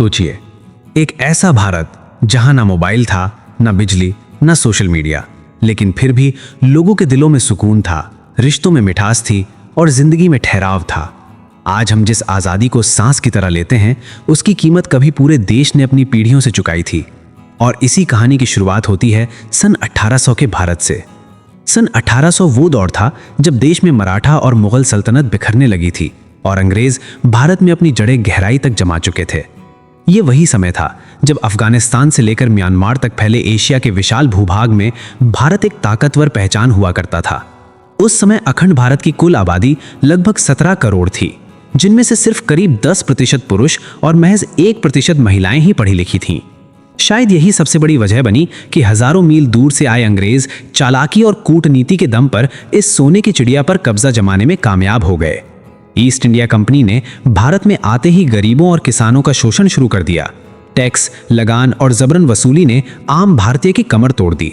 सोचिए, एक ऐसा भारत जहां ना मोबाइल था, ना बिजली, ना सोशल मीडिया, लेकिन फिर भी लोगों के दिलों में सुकून था, रिश्तों में मिठास थी और जिंदगी में ठहराव था। आज हम जिस आज़ादी को सांस की तरह लेते हैं, उसकी कीमत कभी पूरे देश ने अपनी पीढ़ियों से चुकाई थी। और इसी कहानी की शुरुआत होती है सन 1800 के भारत से। सन 1800 वो दौर था जब देश में मराठा और मुगल सल्तनत बिखरने लगी थी और अंग्रेज भारत में अपनी जड़ें गहराई तक जमा चुके थे। ये वही समय था जब अफगानिस्तान से लेकर म्यांमार तक फैले एशिया के विशाल भूभाग में भारत एक ताकतवर पहचान हुआ करता था। उस समय अखंड भारत की कुल आबादी लगभग 17 करोड़ थी, जिनमें से सिर्फ करीब 10% पुरुष और महज 1% महिलाएं ही पढ़ी लिखी थीं। शायद यही सबसे बड़ी वजह बनी कि हजारों मील दूर से आए अंग्रेज चालाकी और कूटनीति के दम पर इस सोने की चिड़िया पर कब्जा जमाने में कामयाब हो गए। ईस्ट इंडिया कंपनी ने भारत में आते ही गरीबों और किसानों का शोषण शुरू कर दिया। टैक्स, लगान और जबरन वसूली ने आम भारतीय की कमर तोड़ दी।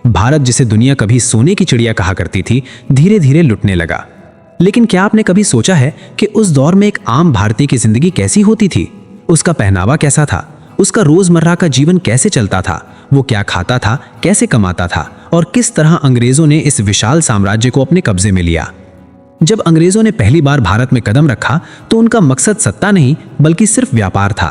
भारत, जिसे दुनिया कभी सोने की चिड़िया कहा करती थी, धीरे धीरे लुटने लगा। लेकिन क्या आपने कभी सोचा है कि उस दौर में एक आम भारतीय की जिंदगी कैसी होती थी? उसका पहनावा कैसा था? उसका रोजमर्रा का जीवन कैसे चलता था? वो क्या खाता था, कैसे कमाता था और किस तरह अंग्रेजों ने इस विशाल साम्राज्य को अपने कब्जे में लिया? जब अंग्रेजों ने पहली बार भारत में कदम रखा तो उनका मकसद सत्ता नहीं बल्कि सिर्फ व्यापार था।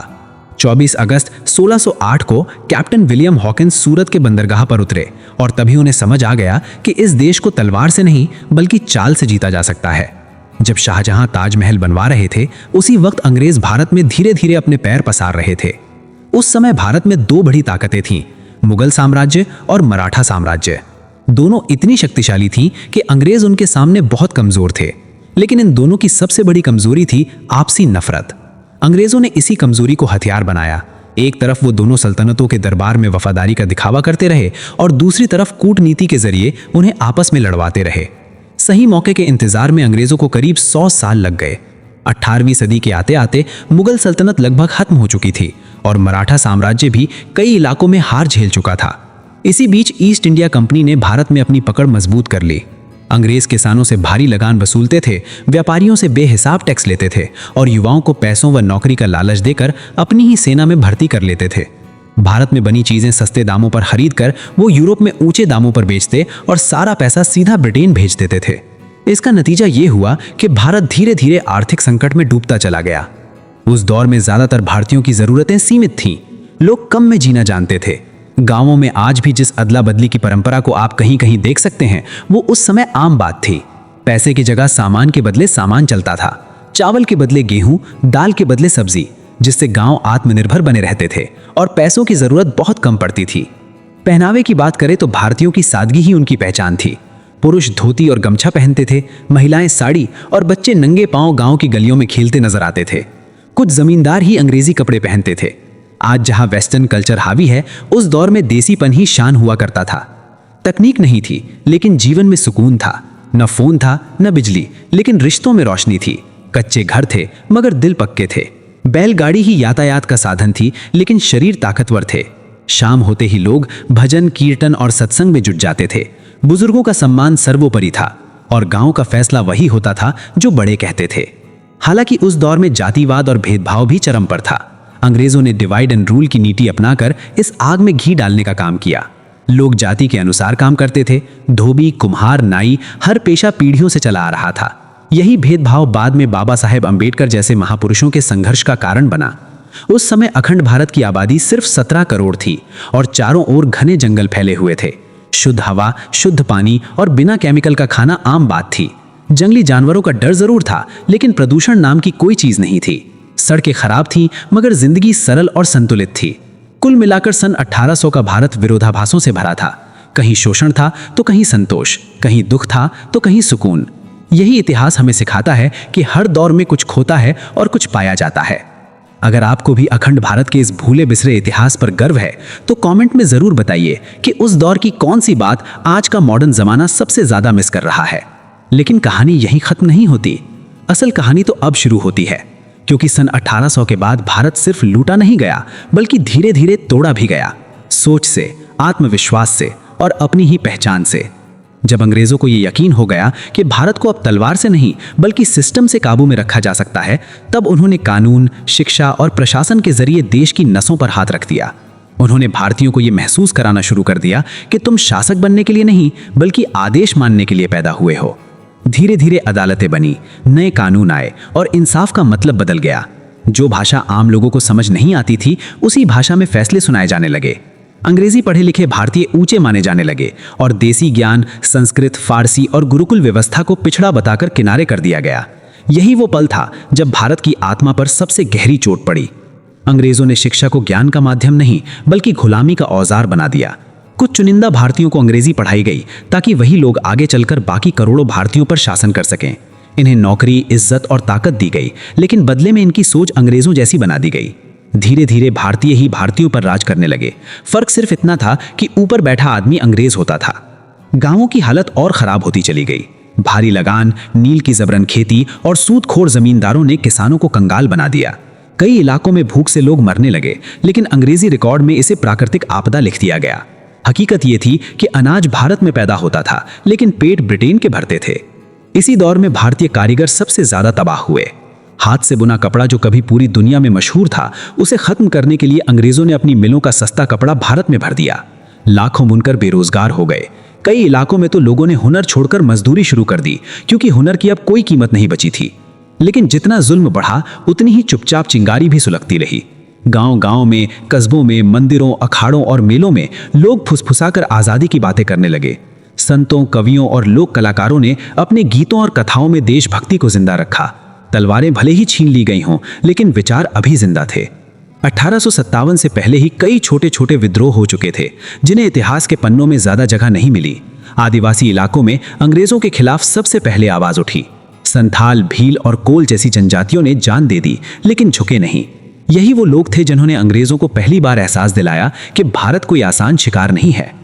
24 अगस्त 1608 को कैप्टन विलियम हॉकिंस सूरत के बंदरगाह पर उतरे और तभी उन्हें समझ आ गया कि इस देश को तलवार से नहीं बल्कि चाल से जीता जा सकता है। जब शाहजहां ताजमहल बनवा रहे थे, उसी वक्त अंग्रेज भारत में धीरे धीरे अपने पैर पसार रहे थे। उस समय भारत में दो बड़ी ताकतें थीं, मुगल साम्राज्य और मराठा साम्राज्य। दोनों इतनी शक्तिशाली थीं कि अंग्रेज उनके सामने बहुत कमजोर थे। लेकिन इन दोनों की सबसे बड़ी कमजोरी थी आपसी नफरत। अंग्रेजों ने इसी कमजोरी को हथियार बनाया। एक तरफ वो दोनों सल्तनतों के दरबार में वफादारी का दिखावा करते रहे और दूसरी तरफ कूटनीति के जरिए उन्हें आपस में लड़वाते रहे। सही मौके के इंतजार में अंग्रेजों को करीब 100 साल लग गए। 18वीं सदी के आते आते मुगल सल्तनत लगभग खत्म हो चुकी थी और मराठा साम्राज्य भी कई इलाकों में हार झेल चुका था। इसी बीच ईस्ट इंडिया कंपनी ने भारत में अपनी पकड़ मजबूत कर ली। अंग्रेज किसानों से भारी लगान वसूलते थे, व्यापारियों से बेहिसाब टैक्स लेते थे और युवाओं को पैसों व नौकरी का लालच देकर अपनी ही सेना में भर्ती कर लेते थे। भारत में बनी चीजें सस्ते दामों पर खरीद कर वो यूरोप में ऊंचे दामों पर बेचते और सारा पैसा सीधा ब्रिटेन भेज देते थे। इसका नतीजा ये हुआ कि भारत धीरे धीरे आर्थिक संकट में डूबता चला गया। उस दौर में ज्यादातर भारतीयों की जरूरतें सीमित थीं। लोग कम में जीना जानते थे। गांवों में आज भी जिस अदला बदली की परंपरा को आप कहीं कहीं देख सकते हैं, वो उस समय आम बात थी। पैसे की जगह सामान के बदले सामान चलता था। चावल के बदले गेहूं, दाल के बदले सब्जी, जिससे गांव आत्मनिर्भर बने रहते थे और पैसों की जरूरत बहुत कम पड़ती थी। पहनावे की बात करें तो भारतीयों की सादगी ही उनकी पहचान थी। पुरुष धोती और गमछा पहनते थे, महिलाएं साड़ी और बच्चे नंगे पांव गांव की गलियों में खेलते नजर आते थे। कुछ जमींदार ही अंग्रेजी कपड़े पहनते थे। आज जहां वेस्टर्न कल्चर हावी है, उस दौर में देसीपन ही शान हुआ करता था। तकनीक नहीं थी, लेकिन जीवन में सुकून था। न फोन था, न बिजली, लेकिन रिश्तों में रोशनी थी। कच्चे घर थे, मगर दिल पक्के थे। बैलगाड़ी ही यातायात का साधन थी, लेकिन शरीर ताकतवर थे। शाम होते ही लोग भजन, कीर्तन और सत्संग में जुट जाते थे। बुजुर्गों का सम्मान सर्वोपरि था और गांव का फैसला वही होता था जो बड़े कहते थे। हालांकि उस दौर में जातिवाद और भेदभाव भी चरम पर था। अंग्रेजों ने डिवाइड एंड रूल की नीति अपनाकर इस आग में घी डालने का काम किया। लोग जाति के अनुसार काम करते थे। धोबी, कुम्हार, नाई, हर पेशा पीढ़ियों से चला आ रहा था। यही भेदभाव बाद में बाबा साहेब अंबेडकर जैसे महापुरुषों के संघर्ष का कारण बना। उस समय अखंड भारत की आबादी सिर्फ 17 करोड़ थी और चारों ओर घने जंगल फैले हुए थे। शुद्ध हवा, शुद्ध पानी और बिना केमिकल का खाना आम बात थी। जंगली जानवरों का डर जरूर था, लेकिन प्रदूषण नाम की कोई चीज नहीं थी। सड़कें खराब थीं, मगर जिंदगी सरल और संतुलित थी। कुल मिलाकर सन 1800 का भारत विरोधाभासों से भरा था। कहीं शोषण था तो कहीं संतोष, कहीं दुख था तो कहीं सुकून। यही इतिहास हमें सिखाता है कि हर दौर में कुछ खोता है और कुछ पाया जाता है। अगर आपको भी अखंड भारत के इस भूले बिसरे इतिहास पर गर्व है तो कमेंट में जरूर बताइए कि उस दौर की कौन सी बात आज का मॉडर्न जमाना सबसे ज्यादा मिस कर रहा है। लेकिन कहानी यहीं खत्म नहीं होती। असल कहानी तो अब शुरू होती है, क्योंकि सन 1800 के बाद भारत सिर्फ लूटा नहीं गया, बल्कि धीरे धीरे तोड़ा भी गया। सोच से, आत्मविश्वास से और अपनी ही पहचान से। जब अंग्रेजों को ये यकीन हो गया कि भारत को अब तलवार से नहीं बल्कि सिस्टम से काबू में रखा जा सकता है, तब उन्होंने कानून, शिक्षा और प्रशासन के जरिए देश की नसों पर हाथ रख दिया। उन्होंने भारतीयों को ये महसूस कराना शुरू कर दिया कि तुम शासक बनने के लिए नहीं बल्कि आदेश मानने के लिए पैदा हुए हो। धीरे धीरे अदालतें बनी, नए कानून आए और इंसाफ का मतलब बदल गया। जो भाषा आम लोगों को समझ नहीं आती थी, उसी भाषा में फैसले सुनाए जाने लगे। अंग्रेजी पढ़े लिखे भारतीय ऊंचे माने जाने लगे और देसी ज्ञान, संस्कृत, फारसी और गुरुकुल व्यवस्था को पिछड़ा बताकर किनारे कर दिया गया। यही वो पल था जब भारत की आत्मा पर सबसे गहरी चोट पड़ी। अंग्रेजों ने शिक्षा को ज्ञान का माध्यम नहीं बल्कि गुलामी का औजार बना दिया। कुछ चुनिंदा भारतीयों को अंग्रेजी पढ़ाई गई ताकि वही लोग आगे चलकर बाकी करोड़ों भारतीयों पर शासन कर सकें। इन्हें नौकरी, इज्जत और ताकत दी गई, लेकिन बदले में इनकी सोच अंग्रेजों जैसी बना दी गई। धीरे धीरे भारतीय ही भारतीयों पर राज करने लगे। फर्क सिर्फ इतना था कि ऊपर बैठा आदमी अंग्रेज होता था। गांवों की हालत और खराब होती चली गई। भारी लगान, नील की जबरन खेती और सूदखोर जमींदारों ने किसानों को कंगाल बना दिया। कई इलाकों में भूख से लोग मरने लगे, लेकिन अंग्रेजी रिकॉर्ड में इसे प्राकृतिक आपदा लिख दिया गया। हकीकत ये थी कि अनाज भारत में पैदा होता था, लेकिन पेट ब्रिटेन के भरते थे। इसी दौर में भारतीय कारीगर सबसे ज्यादा तबाह हुए। हाथ से बुना कपड़ा जो कभी पूरी दुनिया में मशहूर था, उसे खत्म करने के लिए अंग्रेजों ने अपनी मिलों का सस्ता कपड़ा भारत में भर दिया। लाखों बुनकर बेरोजगार हो गए। कई इलाकों में तो लोगों ने हुनर छोड़कर मजदूरी शुरू कर दी, क्योंकि हुनर की अब कोई कीमत नहीं बची थी। लेकिन जितना जुल्म बढ़ा, उतनी ही चुपचाप चिंगारी भी सुलगती रही। गांव-गांव में, कस्बों में, मंदिरों, अखाड़ों और मेलों में लोग फुसफुसाकर आजादी की बातें करने लगे। संतों, कवियों और लोक कलाकारों ने अपने गीतों और कथाओं में देशभक्ति को जिंदा रखा। तलवारें भले ही छीन ली गई हों, लेकिन विचार अभी जिंदा थे। 1857 से पहले ही कई छोटे छोटे विद्रोह हो चुके थे, जिन्हें इतिहास के पन्नों में ज्यादा जगह नहीं मिली। आदिवासी इलाकों में अंग्रेजों के खिलाफ सबसे पहले आवाज उठी। संथाल, भील और कोल जैसी जनजातियों ने जान दे दी, लेकिन झुके नहीं। यही वो लोग थे जिन्होंने अंग्रेजों को पहली बार एहसास दिलाया कि भारत कोई आसान शिकार नहीं है।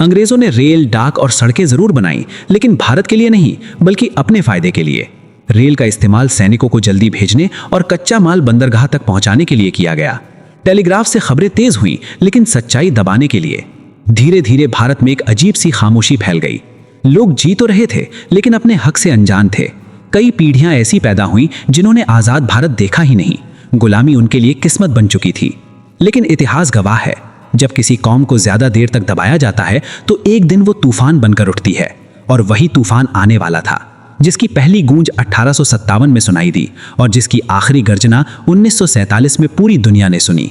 अंग्रेजों ने रेल, डाक और सड़कें जरूर बनाई, लेकिन भारत के लिए नहीं बल्कि अपने फायदे के लिए। रेल का इस्तेमाल सैनिकों को जल्दी भेजने और कच्चा माल बंदरगाह तक पहुंचाने के लिए किया गया। टेलीग्राफ से खबरें तेज हुई, लेकिन सच्चाई दबाने के लिए। धीरे धीरे भारत में एक अजीब सी खामोशी फैल गई। लोग जी तो रहे थे, लेकिन अपने हक से अनजान थे। कई पीढ़ियां ऐसी पैदा हुई जिन्होंने आजाद भारत देखा ही नहीं। गुलामी उनके लिए किस्मत बन चुकी थी। लेकिन इतिहास गवाह है, जब किसी कौम को ज्यादा देर तक दबाया जाता है तो एक दिन वो तूफान बनकर उठती है। और वही तूफान आने वाला था, जिसकी पहली गूंज 1857 में सुनाई दी और जिसकी आखिरी गर्जना 1947 में पूरी दुनिया ने सुनी।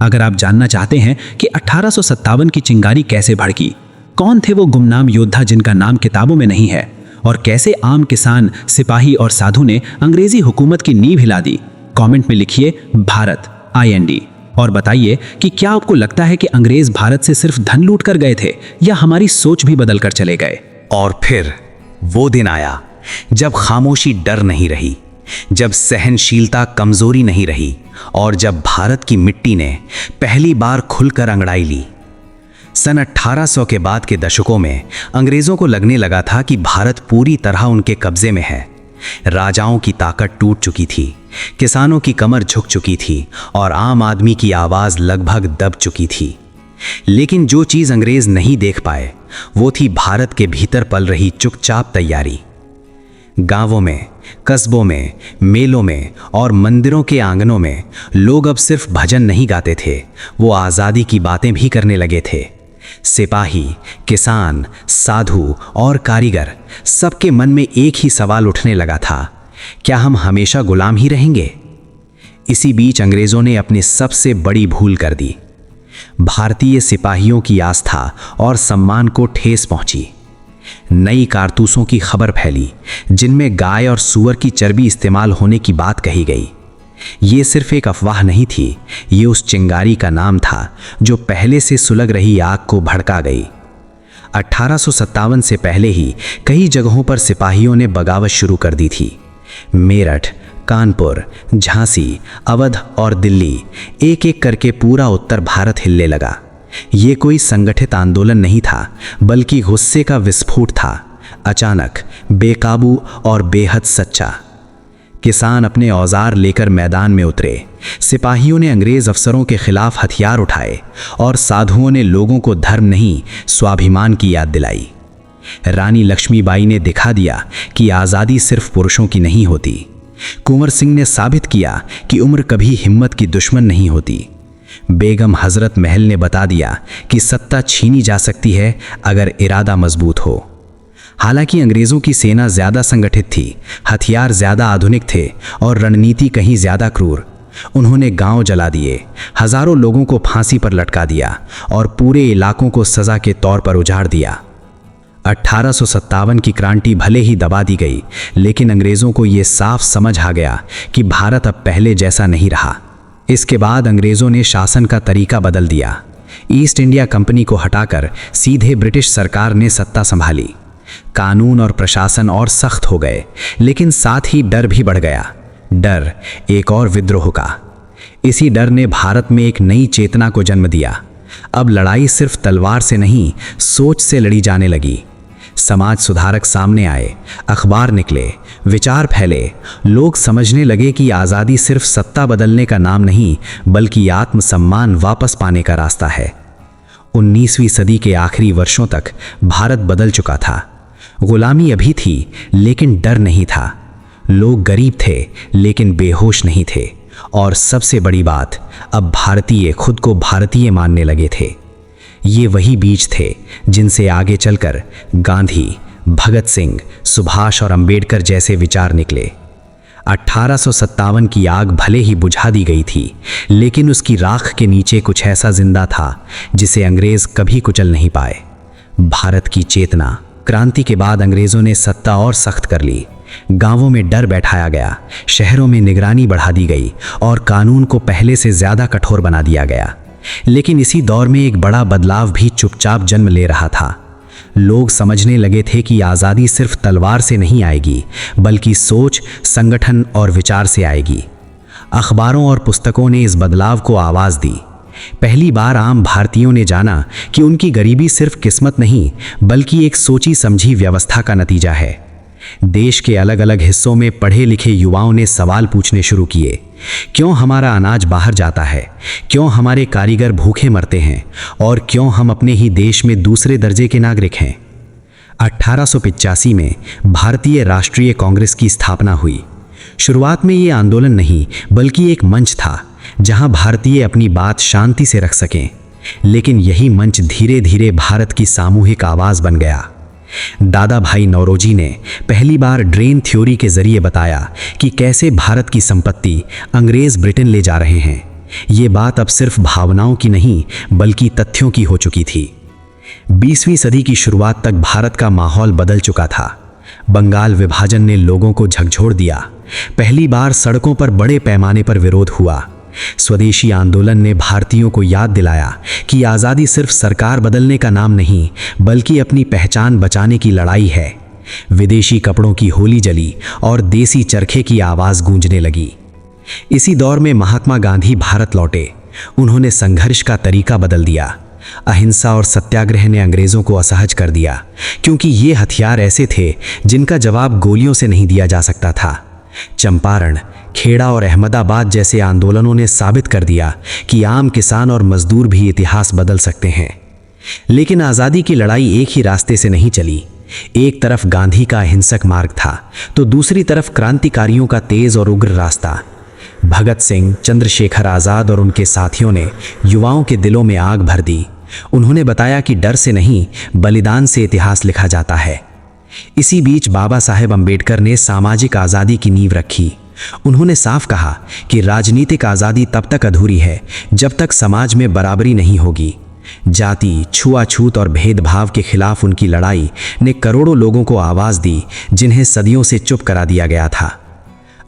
अगर आप जानना चाहते हैं कि 1857 की चिंगारी कैसे भड़की, कौन थे वो गुमनाम योद्धा जिनका नाम किताबों में नहीं है, और कैसे आम किसान, सिपाही और साधु ने अंग्रेजी हुकूमत की नींव हिला दी, कमेंट में लिखिए भारत IND और बताइए कि क्या आपको लगता है कि अंग्रेज भारत से सिर्फ धन लूट कर गए थे या हमारी सोच भी बदल कर चले गए। और फिर वो दिन आया जब खामोशी डर नहीं रही, जब सहनशीलता कमजोरी नहीं रही और जब भारत की मिट्टी ने पहली बार खुलकर अंगड़ाई ली। सन 1800 के बाद के दशकों में अंग्रेजों को लगने लगा था कि भारत पूरी तरह उनके कब्जे में है। राजाओं की ताकत टूट चुकी थी, किसानों की कमर झुक चुकी थी और आम आदमी की आवाज लगभग दब चुकी थी। लेकिन जो चीज अंग्रेज नहीं देख पाए वो थी भारत के भीतर पल रही चुपचाप तैयारी। गांवों में, कस्बों में, मेलों में और मंदिरों के आंगनों में लोग अब सिर्फ भजन नहीं गाते थे, वो आज़ादी की बातें भी करने लगे थे। सिपाही, किसान, साधु और कारीगर, सबके मन में एक ही सवाल उठने लगा था, क्या हम हमेशा गुलाम ही रहेंगे? इसी बीच अंग्रेजों ने अपनी सबसे बड़ी भूल कर दी। भारतीय सिपाहियों की आस्था और सम्मान को ठेस पहुंची। नई कारतूसों की खबर फैली जिनमें गाय और सूअर की चर्बी इस्तेमाल होने की बात कही गई। ये सिर्फ एक अफवाह नहीं थी, ये उस चिंगारी का नाम था जो पहले से सुलग रही आग को भड़का गई। 1857 से पहले ही कई जगहों पर सिपाहियों ने बगावत शुरू कर दी थी। मेरठ, कानपुर, झांसी, अवध और दिल्ली, एक एक करके पूरा उत्तर भारत हिलने लगा। ये कोई संगठित आंदोलन नहीं था, बल्कि गुस्से का विस्फोट था, अचानक, बेकाबू और बेहद सच्चा। किसान अपने औजार लेकर मैदान में उतरे, सिपाहियों ने अंग्रेज अफसरों के खिलाफ हथियार उठाए और साधुओं ने लोगों को धर्म नहीं स्वाभिमान की याद दिलाई। रानी लक्ष्मीबाई ने दिखा दिया कि आज़ादी सिर्फ पुरुषों की नहीं होती। कुंवर सिंह ने साबित किया कि उम्र कभी हिम्मत की दुश्मन नहीं होती। बेगम हजरत महल ने बता दिया कि सत्ता छीनी जा सकती है अगर इरादा मजबूत हो। हालांकि अंग्रेज़ों की सेना ज़्यादा संगठित थी, हथियार ज़्यादा आधुनिक थे और रणनीति कहीं ज़्यादा क्रूर। उन्होंने गांव जला दिए, हज़ारों लोगों को फांसी पर लटका दिया और पूरे इलाकों को सज़ा के तौर पर उजाड़ दिया। 1857 की क्रांति भले ही दबा दी गई, लेकिन अंग्रेज़ों को ये साफ समझ आ गया कि भारत अब पहले जैसा नहीं रहा। इसके बाद अंग्रेज़ों ने शासन का तरीका बदल दिया। ईस्ट इंडिया कंपनी को हटाकर सीधे ब्रिटिश सरकार ने सत्ता संभाली। कानून और प्रशासन और सख्त हो गए, लेकिन साथ ही डर भी बढ़ गया। डर एक और विद्रोह का। इसी डर ने भारत में एक नई चेतना को जन्म दिया। अब लड़ाई सिर्फ तलवार से नहीं, सोच से लड़ी जाने लगी। समाज सुधारक सामने आए, अखबार निकले, विचार फैले। लोग समझने लगे कि आज़ादी सिर्फ सत्ता बदलने का नाम नहीं, बल्कि आत्मसम्मान वापस पाने का रास्ता है। 19वीं सदी के आखिरी वर्षों तक भारत बदल चुका था। गुलामी अभी थी, लेकिन डर नहीं था। लोग गरीब थे, लेकिन बेहोश नहीं थे। और सबसे बड़ी बात, अब भारतीय खुद को भारतीय मानने लगे थे। ये वही बीज थे जिनसे आगे चलकर गांधी, भगत सिंह, सुभाष और अंबेडकर जैसे विचार निकले। 1857 की आग भले ही बुझा दी गई थी, लेकिन उसकी राख के नीचे कुछ ऐसा जिंदा था जिसे अंग्रेज कभी कुचल नहीं पाए। भारत की चेतना। क्रांति के बाद अंग्रेजों ने सत्ता और सख्त कर ली। गांवों में डर बैठाया गया, शहरों में निगरानी बढ़ा दी गई और कानून को पहले से ज्यादा कठोर बना दिया गया। लेकिन इसी दौर में एक बड़ा बदलाव भी चुपचाप जन्म ले रहा था। लोग समझने लगे थे कि आज़ादी सिर्फ तलवार से नहीं आएगी, बल्कि सोच, संगठन और विचार से आएगी। अखबारों और पुस्तकों ने इस बदलाव को आवाज़ दी। पहली बार आम भारतीयों ने जाना कि उनकी गरीबी सिर्फ किस्मत नहीं, बल्कि एक सोची समझी व्यवस्था का नतीजा है। देश के अलग अलग हिस्सों में पढ़े लिखे युवाओं ने सवाल पूछने शुरू किए। क्यों हमारा अनाज बाहर जाता है? क्यों हमारे कारीगर भूखे मरते हैं? और क्यों हम अपने ही देश में दूसरे दर्जे के नागरिक हैं? 1885 में भारतीय राष्ट्रीय कांग्रेस की स्थापना हुई। शुरुआत में ये आंदोलन नहीं, बल्कि एक मंच था जहां भारतीय अपनी बात शांति से रख सकें। लेकिन यही मंच धीरे धीरे भारत की सामूहिक आवाज़ बन गया। दादा भाई नौरोजी ने पहली बार ड्रेन थ्योरी के जरिए बताया कि कैसे भारत की संपत्ति अंग्रेज ब्रिटेन ले जा रहे हैं। ये बात अब सिर्फ भावनाओं की नहीं, बल्कि तथ्यों की हो चुकी थी। 20वीं सदी की शुरुआत तक भारत का माहौल बदल चुका था। बंगाल विभाजन ने लोगों को झकझोर दिया। पहली बार सड़कों पर बड़े पैमाने पर विरोध हुआ। स्वदेशी आंदोलन ने भारतीयों को याद दिलाया कि आज़ादी सिर्फ सरकार बदलने का नाम नहीं, बल्कि अपनी पहचान बचाने की लड़ाई है। विदेशी कपड़ों की होली जली और देसी चरखे की आवाज़ गूंजने लगी। इसी दौर में महात्मा गांधी भारत लौटे। उन्होंने संघर्ष का तरीका बदल दिया। अहिंसा और सत्याग्रह ने अंग्रेज़ों को असहज कर दिया, क्योंकि ये हथियार ऐसे थे जिनका जवाब गोलियों से नहीं दिया जा सकता था। चंपारण, खेड़ा और अहमदाबाद जैसे आंदोलनों ने साबित कर दिया कि आम किसान और मजदूर भी इतिहास बदल सकते हैं। लेकिन आज़ादी की लड़ाई एक ही रास्ते से नहीं चली। एक तरफ गांधी का अहिंसक मार्ग था, तो दूसरी तरफ क्रांतिकारियों का तेज और उग्र रास्ता। भगत सिंह, चंद्रशेखर आज़ाद और उनके साथियों ने युवाओं के दिलों में आग भर दी। उन्होंने बताया कि डर से नहीं, बलिदान से इतिहास लिखा जाता है। इसी बीच बाबा साहेब अंबेडकर ने सामाजिक आज़ादी की नींव रखी। उन्होंने साफ कहा कि राजनीतिक आज़ादी तब तक अधूरी है जब तक समाज में बराबरी नहीं होगी। जाति, छुआछूत और भेदभाव के खिलाफ उनकी लड़ाई ने करोड़ों लोगों को आवाज़ दी, जिन्हें सदियों से चुप करा दिया गया था।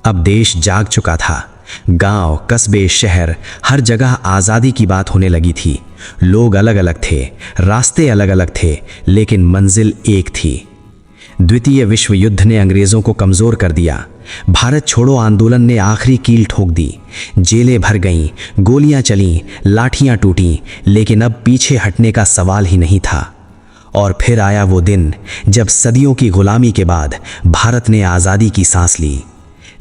अब देश जाग चुका था। गांव, कस्बे, शहर, हर जगह आज़ादी की बात होने लगी थी। लोग अलग अलग थे, रास्ते अलग अलग थे, लेकिन मंजिल एक थी। द्वितीय विश्व युद्ध ने अंग्रेज़ों को कमज़ोर कर दिया। भारत छोड़ो आंदोलन ने आखिरी कील ठोक दी। जेलें भर गईं, गोलियां चलीं, लाठियां टूटीं, लेकिन अब पीछे हटने का सवाल ही नहीं था। और फिर आया वो दिन जब सदियों की गुलामी के बाद भारत ने आज़ादी की सांस ली।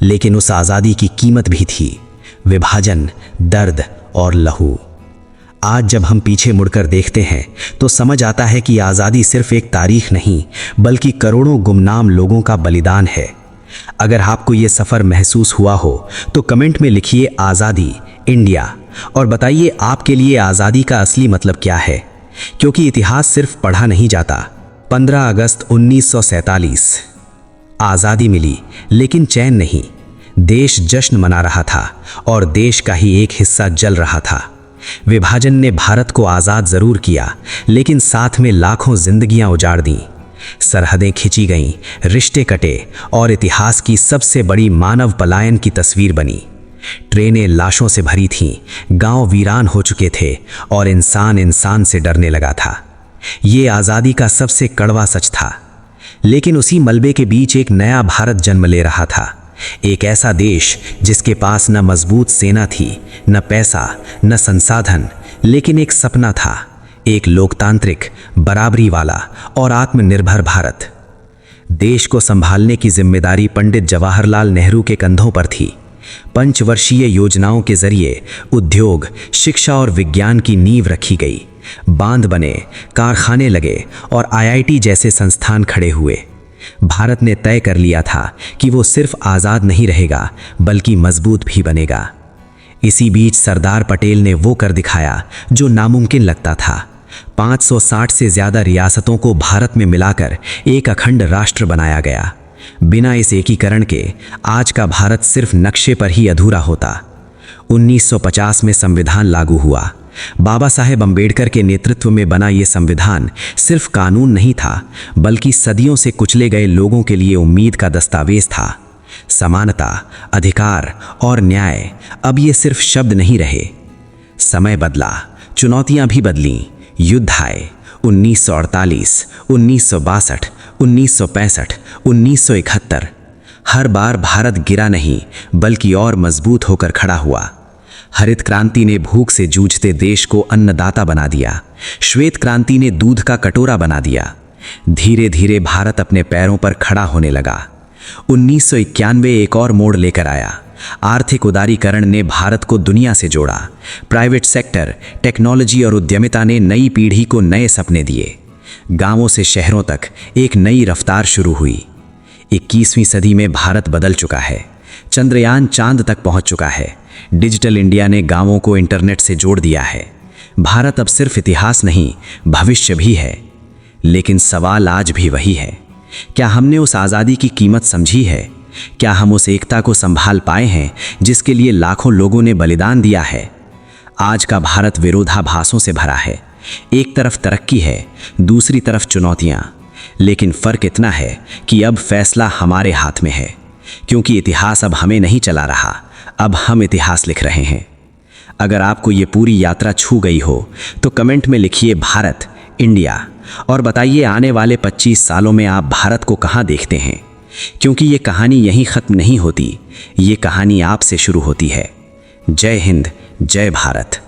लेकिन उस आज़ादी की कीमत भी थी: विभाजन, दर्द और लहू। आज जब हम पीछे मुड़कर देखते हैं तो समझ आता है कि आज़ादी सिर्फ एक तारीख नहीं बल्कि करोड़ों गुमनाम लोगों का बलिदान है। अगर आपको ये सफ़र महसूस हुआ हो तो कमेंट में लिखिए आज़ादी इंडिया और बताइए आपके लिए आज़ादी का असली मतलब क्या है, क्योंकि इतिहास सिर्फ पढ़ा नहीं जाता। 15 अगस्त 1947 आज़ादी मिली लेकिन चैन नहीं। देश जश्न मना रहा था और देश का ही एक हिस्सा जल रहा था। विभाजन ने भारत को आज़ाद ज़रूर किया लेकिन साथ में लाखों जिंदगियां उजाड़ दी। सरहदें खिंची गईं, रिश्ते कटे और इतिहास की सबसे बड़ी मानव पलायन की तस्वीर बनी। ट्रेनें लाशों से भरी थीं, गांव वीरान हो चुके थे और इंसान इंसान से डरने लगा था। ये आज़ादी का सबसे कड़वा सच था। लेकिन उसी मलबे के बीच एक नया भारत जन्म ले रहा था। एक ऐसा देश जिसके पास न मजबूत सेना थी, न पैसा, न संसाधन, लेकिन एक सपना था, एक लोकतांत्रिक, बराबरी वाला और आत्मनिर्भर भारत। देश को संभालने की जिम्मेदारी पंडित जवाहरलाल नेहरू के कंधों पर थी। पंचवर्षीय योजनाओं के जरिए उद्योग, शिक्षा और विज्ञान की नींव रखी गई। बांध बने, कारखाने लगे और IIT जैसे संस्थान खड़े हुए। भारत ने तय कर लिया था कि वो सिर्फ आज़ाद नहीं रहेगा बल्कि मजबूत भी बनेगा। इसी बीच सरदार पटेल ने वो कर दिखाया जो नामुमकिन लगता था। 560 से ज़्यादा रियासतों को भारत में मिलाकर एक अखंड राष्ट्र बनाया गया। बिना इस एकीकरण के आज का भारत सिर्फ नक्शे पर ही अधूरा होता। 1950 में संविधान लागू हुआ। बाबा साहेब अंबेडकर के नेतृत्व में बना ये संविधान सिर्फ कानून नहीं था बल्कि सदियों से कुचले गए लोगों के लिए उम्मीद का दस्तावेज था। समानता, अधिकार और न्याय अब ये सिर्फ शब्द नहीं रहे। समय बदला, चुनौतियां भी बदलीं, युद्ध आए। 1948, 1962, 1965, 1971। हर बार भारत गिरा नहीं बल्कि और मजबूत होकर खड़ा हुआ। हरित क्रांति ने भूख से जूझते देश को अन्नदाता बना दिया। श्वेत क्रांति ने दूध का कटोरा बना दिया। धीरे धीरे भारत अपने पैरों पर खड़ा होने लगा। 1991 एक और मोड़ लेकर आया। आर्थिक उदारीकरण ने भारत को दुनिया से जोड़ा। प्राइवेट सेक्टर, टेक्नोलॉजी और उद्यमिता ने नई पीढ़ी को नए सपने दिए। गांवों से शहरों तक एक नई रफ्तार शुरू हुई। 21वीं सदी में भारत बदल चुका है। चंद्रयान चांद तक पहुंच चुका है। डिजिटल इंडिया ने गांवों को इंटरनेट से जोड़ दिया है। भारत अब सिर्फ इतिहास नहीं, भविष्य भी है। लेकिन सवाल आज भी वही है, क्या हमने उस आज़ादी की कीमत समझी है? क्या हम उस एकता को संभाल पाए हैं जिसके लिए लाखों लोगों ने बलिदान दिया है? आज का भारत विरोधाभासों से भरा है। एक तरफ तरक्की है, दूसरी तरफ चुनौतियां। लेकिन फर्क इतना है कि अब फैसला हमारे हाथ में है, क्योंकि इतिहास अब हमें नहीं चला रहा, अब हम इतिहास लिख रहे हैं। अगर आपको ये पूरी यात्रा छू गई हो तो कमेंट में लिखिए भारत, इंडिया और बताइए आने वाले 25 सालों में आप भारत को कहाँ देखते हैं, क्योंकि ये कहानी यहीं ख़त्म नहीं होती, ये कहानी आपसे शुरू होती है। जय हिंद, जय भारत।